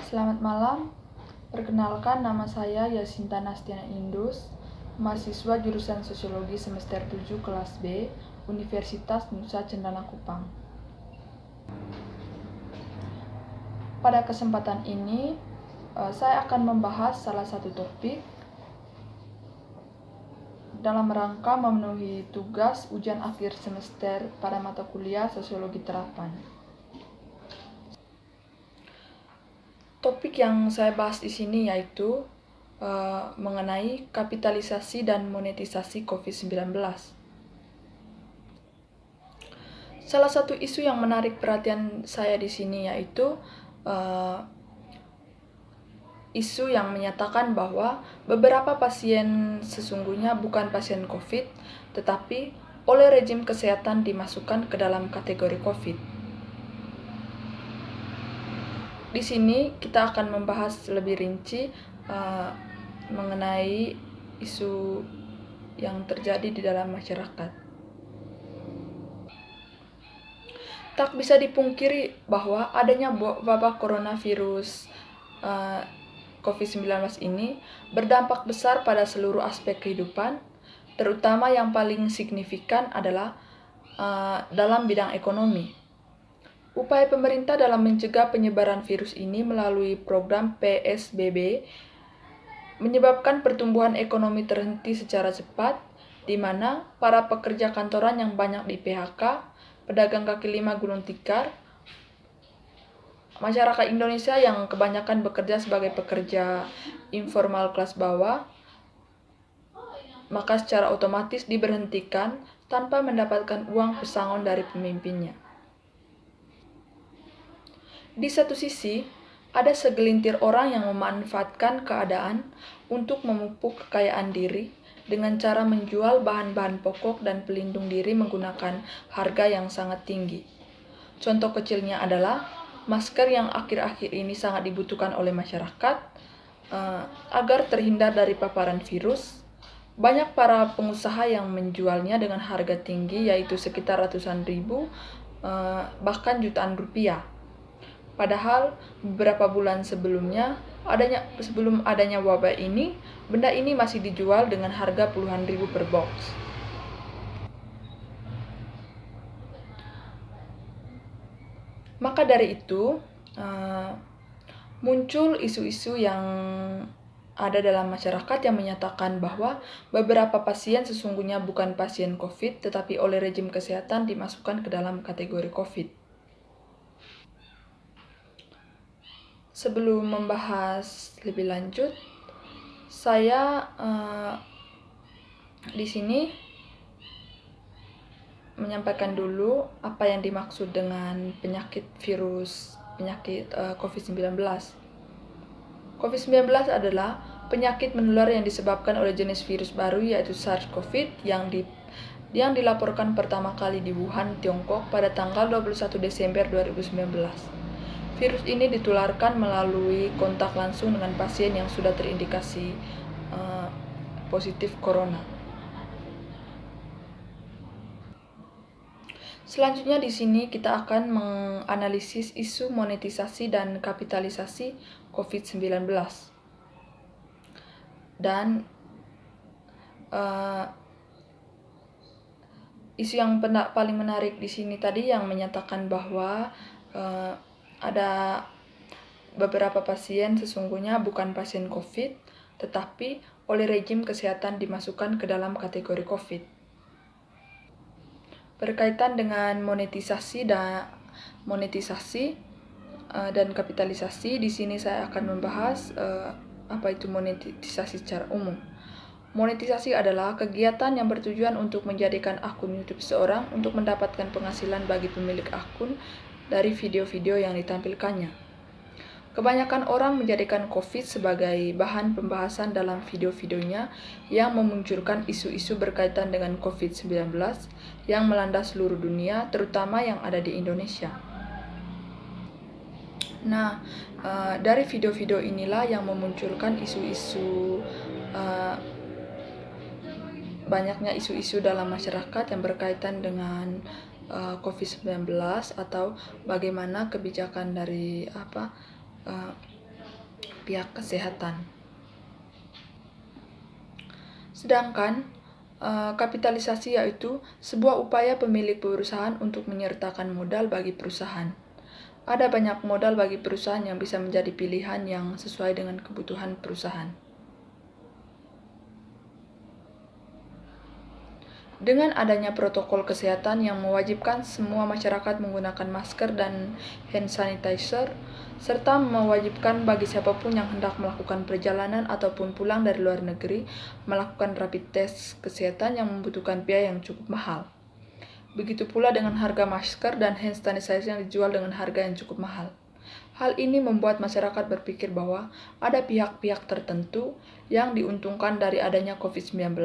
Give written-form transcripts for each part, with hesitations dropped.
Selamat malam, perkenalkan nama saya Yasinta Nastiana Indus, mahasiswa jurusan Sosiologi semester 7 kelas B, Universitas Nusa Cendana Kupang. Pada kesempatan ini, saya akan membahas salah satu topik dalam rangka memenuhi tugas ujian akhir semester pada mata kuliah Sosiologi Terapan. Topik yang saya bahas di sini yaitu mengenai kapitalisasi dan monetisasi COVID-19. Salah satu isu yang menarik perhatian saya di sini yaitu isu yang menyatakan bahwa beberapa pasien sesungguhnya bukan pasien COVID, tetapi oleh rejim kesehatan dimasukkan ke dalam kategori COVID. Di sini kita akan membahas lebih rinci mengenai isu yang terjadi di dalam masyarakat. Tak bisa dipungkiri bahwa adanya wabah coronavirus COVID-19 ini berdampak besar pada seluruh aspek kehidupan, terutama yang paling signifikan adalah dalam bidang ekonomi. Upaya pemerintah dalam mencegah penyebaran virus ini melalui program PSBB menyebabkan pertumbuhan ekonomi terhenti secara cepat, di mana para pekerja kantoran yang banyak di PHK, pedagang kaki lima gulung tikar, masyarakat Indonesia yang kebanyakan bekerja sebagai pekerja informal kelas bawah, maka secara otomatis diberhentikan tanpa mendapatkan uang pesangon dari pemimpinnya. Di satu sisi, ada segelintir orang yang memanfaatkan keadaan untuk memupuk kekayaan diri dengan cara menjual bahan-bahan pokok dan pelindung diri menggunakan harga yang sangat tinggi. Contoh kecilnya adalah masker yang akhir-akhir ini sangat dibutuhkan oleh masyarakat agar terhindar dari paparan virus. Banyak para pengusaha yang menjualnya dengan harga tinggi, yaitu sekitar ratusan ribu, bahkan jutaan rupiah. Padahal beberapa bulan sebelum adanya wabah ini, benda ini masih dijual dengan harga puluhan ribu per box. Maka dari itu, muncul isu-isu yang ada dalam masyarakat yang menyatakan bahwa beberapa pasien sesungguhnya bukan pasien COVID, tetapi oleh rejim kesehatan dimasukkan ke dalam kategori COVID. Sebelum membahas lebih lanjut, saya di sini menyampaikan dulu apa yang dimaksud dengan penyakit COVID-19. COVID-19 adalah penyakit menular yang disebabkan oleh jenis virus baru yaitu SARS-CoV yang dilaporkan pertama kali di Wuhan, Tiongkok pada tanggal 21 Desember 2019. Virus ini ditularkan melalui kontak langsung dengan pasien yang sudah terindikasi positif corona. Selanjutnya di sini kita akan menganalisis isu monetisasi dan kapitalisasi COVID-19. Dan isu yang paling menarik di sini tadi yang menyatakan bahwa ada beberapa pasien sesungguhnya bukan pasien COVID, tetapi oleh rejim kesehatan dimasukkan ke dalam kategori COVID. Berkaitan dengan monetisasi dan kapitalisasi, di sini saya akan membahas apa itu monetisasi secara umum. Monetisasi adalah kegiatan yang bertujuan untuk menjadikan akun YouTube seseorang untuk mendapatkan penghasilan bagi pemilik akun dari video-video yang ditampilkannya. Kebanyakan orang menjadikan COVID sebagai bahan pembahasan dalam video-videonya yang memunculkan isu-isu berkaitan dengan COVID-19 yang melanda seluruh dunia, terutama yang ada di Indonesia. Nah, dari video-video inilah yang memunculkan banyaknya isu-isu dalam masyarakat yang berkaitan dengan COVID-19 atau bagaimana kebijakan dari pihak-pihak kesehatan. Sedangkan kapitalisasi yaitu sebuah upaya pemilik perusahaan untuk menyertakan modal bagi perusahaan. Ada banyak modal bagi perusahaan yang bisa menjadi pilihan yang sesuai dengan kebutuhan perusahaan. Dengan adanya protokol kesehatan yang mewajibkan semua masyarakat menggunakan masker dan hand sanitizer, serta mewajibkan bagi siapapun yang hendak melakukan perjalanan ataupun pulang dari luar negeri melakukan rapid test kesehatan yang membutuhkan biaya yang cukup mahal. Begitu pula dengan harga masker dan hand sanitizer yang dijual dengan harga yang cukup mahal. Hal ini membuat masyarakat berpikir bahwa ada pihak-pihak tertentu yang diuntungkan dari adanya COVID-19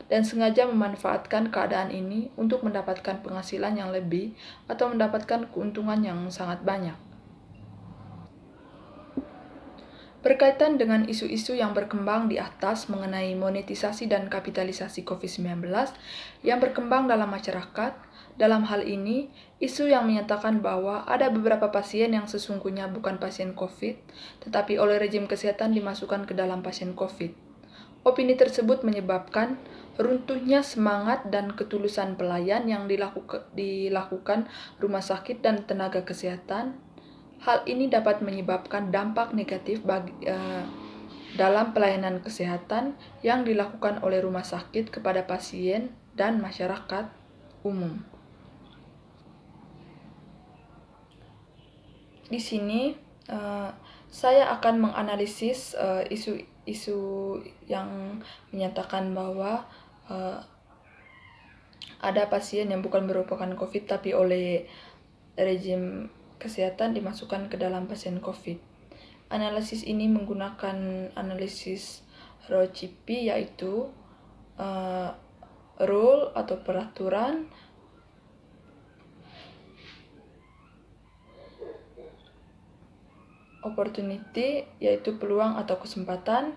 dan sengaja memanfaatkan keadaan ini untuk mendapatkan penghasilan yang lebih atau mendapatkan keuntungan yang sangat banyak. Berkaitan dengan isu-isu yang berkembang di atas mengenai monetisasi dan kapitalisasi COVID-19 yang berkembang dalam masyarakat, dalam hal ini, isu yang menyatakan bahwa ada beberapa pasien yang sesungguhnya bukan pasien COVID, tetapi oleh rejim kesehatan dimasukkan ke dalam pasien COVID. Opini tersebut menyebabkan runtuhnya semangat dan ketulusan pelayan yang dilakukan rumah sakit dan tenaga kesehatan. Hal ini dapat menyebabkan dampak negatif dalam pelayanan kesehatan yang dilakukan oleh rumah sakit kepada pasien dan masyarakat umum. Di sini saya akan menganalisis isu-isu yang menyatakan bahwa ada pasien yang bukan merupakan COVID tapi oleh rejim kesehatan dimasukkan ke dalam pasien COVID. Analisis ini menggunakan analisis Rocipi, yaitu rule atau peraturan, opportunity yaitu peluang atau kesempatan,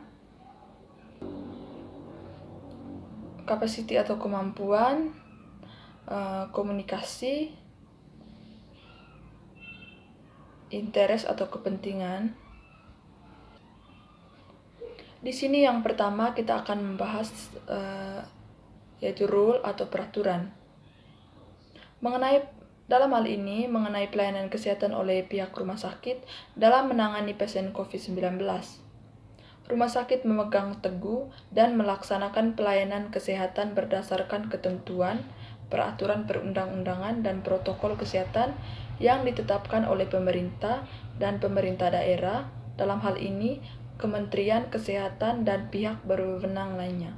capacity atau kemampuan, komunikasi, interest atau kepentingan. Di sini yang pertama kita akan membahas yaitu rule atau peraturan. Dalam hal ini, mengenai pelayanan kesehatan oleh pihak rumah sakit dalam menangani pasien COVID-19. Rumah sakit memegang teguh dan melaksanakan pelayanan kesehatan berdasarkan ketentuan, peraturan perundang-undangan, dan protokol kesehatan yang ditetapkan oleh pemerintah dan pemerintah daerah, dalam hal ini Kementerian Kesehatan dan pihak berwenang lainnya.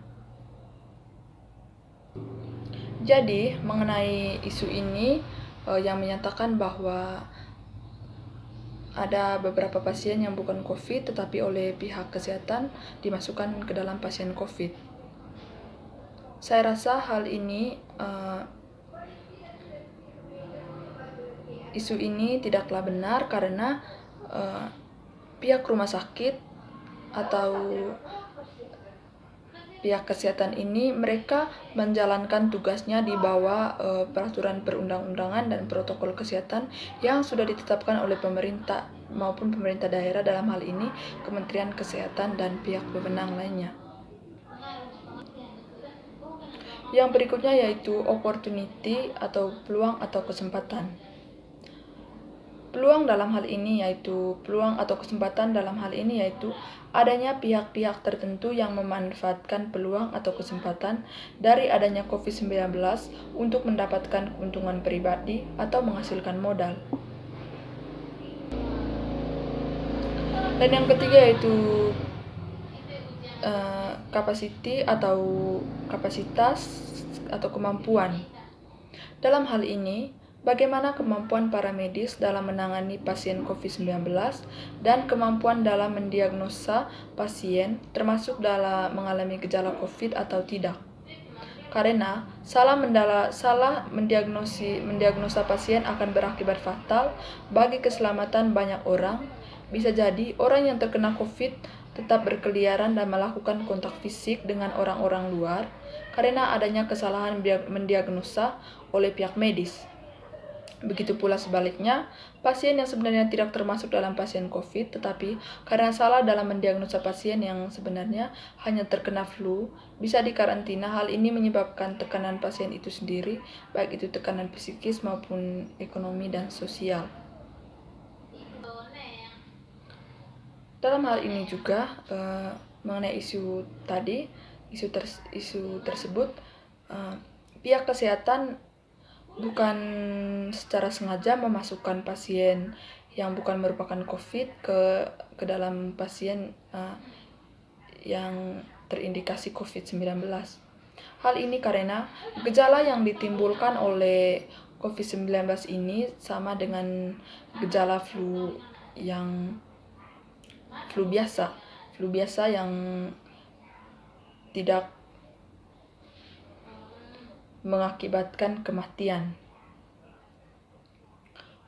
Jadi, mengenai isu ini yang menyatakan bahwa ada beberapa pasien yang bukan COVID tetapi oleh pihak kesehatan dimasukkan ke dalam pasien COVID. Saya rasa hal ini isu ini tidaklah benar karena pihak rumah sakit atau pihak kesehatan ini mereka menjalankan tugasnya di bawah peraturan perundang-undangan dan protokol kesehatan yang sudah ditetapkan oleh pemerintah maupun pemerintah daerah, dalam hal ini Kementerian Kesehatan dan pihak berwenang lainnya. Yang berikutnya yaitu opportunity atau peluang atau kesempatan. Peluang atau kesempatan dalam hal ini yaitu adanya pihak-pihak tertentu yang memanfaatkan peluang atau kesempatan dari adanya COVID-19 untuk mendapatkan keuntungan pribadi atau menghasilkan modal. Dan yang ketiga yaitu capacity atau kapasitas atau kemampuan. Dalam hal ini, bagaimana kemampuan para medis dalam menangani pasien COVID-19 dan kemampuan dalam mendiagnosa pasien termasuk dalam mengalami gejala COVID atau tidak. Karena salah mendiagnosa pasien akan berakibat fatal bagi keselamatan banyak orang. Bisa jadi orang yang terkena COVID tetap berkeliaran dan melakukan kontak fisik dengan orang-orang luar karena adanya kesalahan mendiagnosa oleh pihak medis. Begitu pula sebaliknya, pasien yang sebenarnya tidak termasuk dalam pasien COVID, tetapi karena salah dalam mendiagnosa pasien yang sebenarnya hanya terkena flu, bisa dikarantina. Hal ini menyebabkan tekanan pasien itu sendiri, baik itu tekanan psikis maupun ekonomi dan sosial. Dalam hal ini juga mengenai isu tersebut, pihak kesehatan bukan secara sengaja memasukkan pasien yang bukan merupakan COVID ke dalam pasien yang terindikasi COVID-19. Hal ini karena gejala yang ditimbulkan oleh COVID-19 ini sama dengan gejala flu biasa yang tidak mengakibatkan kematian.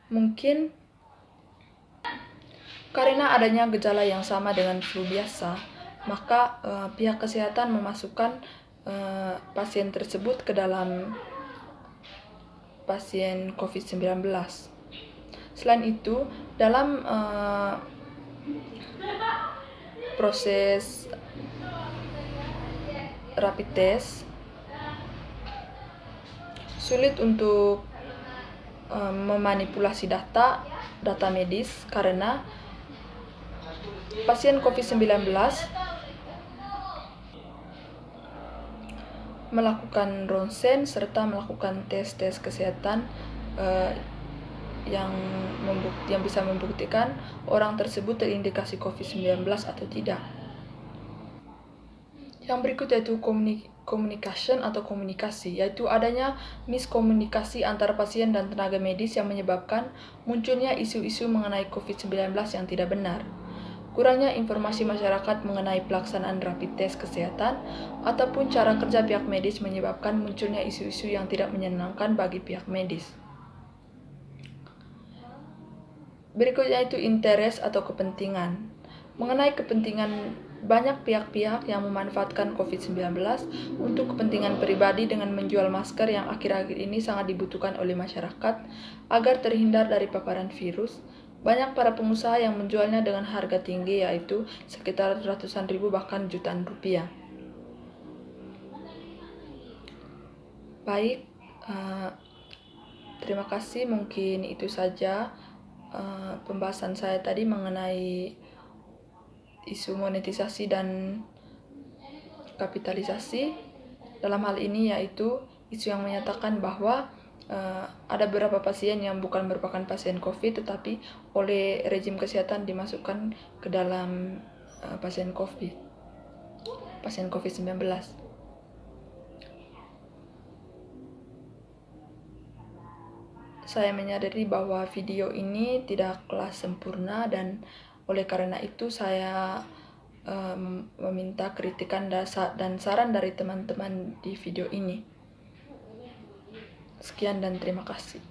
Mungkin karena adanya gejala yang sama dengan flu biasa, maka pihak kesehatan memasukkan pasien tersebut ke dalam pasien COVID-19. Selain itu, dalam proses rapid test, sulit untuk memanipulasi data medis karena pasien COVID-19 melakukan ronsen serta melakukan tes kesehatan yang bisa membuktikan orang tersebut terindikasi COVID-19 atau tidak. Yang berikut yaitu komunikasi, yaitu adanya miskomunikasi antara pasien dan tenaga medis yang menyebabkan munculnya isu-isu mengenai COVID-19 yang tidak benar. Kurangnya informasi masyarakat mengenai pelaksanaan rapid test kesehatan ataupun cara kerja pihak medis menyebabkan munculnya isu-isu yang tidak menyenangkan bagi pihak medis. Berikutnya itu interest atau kepentingan. Mengenai kepentingan, banyak pihak-pihak yang memanfaatkan COVID-19 untuk kepentingan pribadi dengan menjual masker yang akhir-akhir ini sangat dibutuhkan oleh masyarakat agar terhindar dari paparan virus. Banyak para pengusaha yang menjualnya dengan harga tinggi, yaitu sekitar ratusan ribu bahkan jutaan rupiah. Baik, terima kasih. Mungkin itu saja pembahasan saya tadi mengenai isu monetisasi dan kapitalisasi. Dalam hal ini yaitu isu yang menyatakan bahwa ada beberapa pasien yang bukan merupakan pasien COVID tetapi oleh rejim kesehatan dimasukkan ke dalam pasien COVID-19. Saya menyadari bahwa video ini tidaklah sempurna dan oleh karena itu saya meminta kritikan dan saran dari teman-teman di video ini. Sekian dan terima kasih.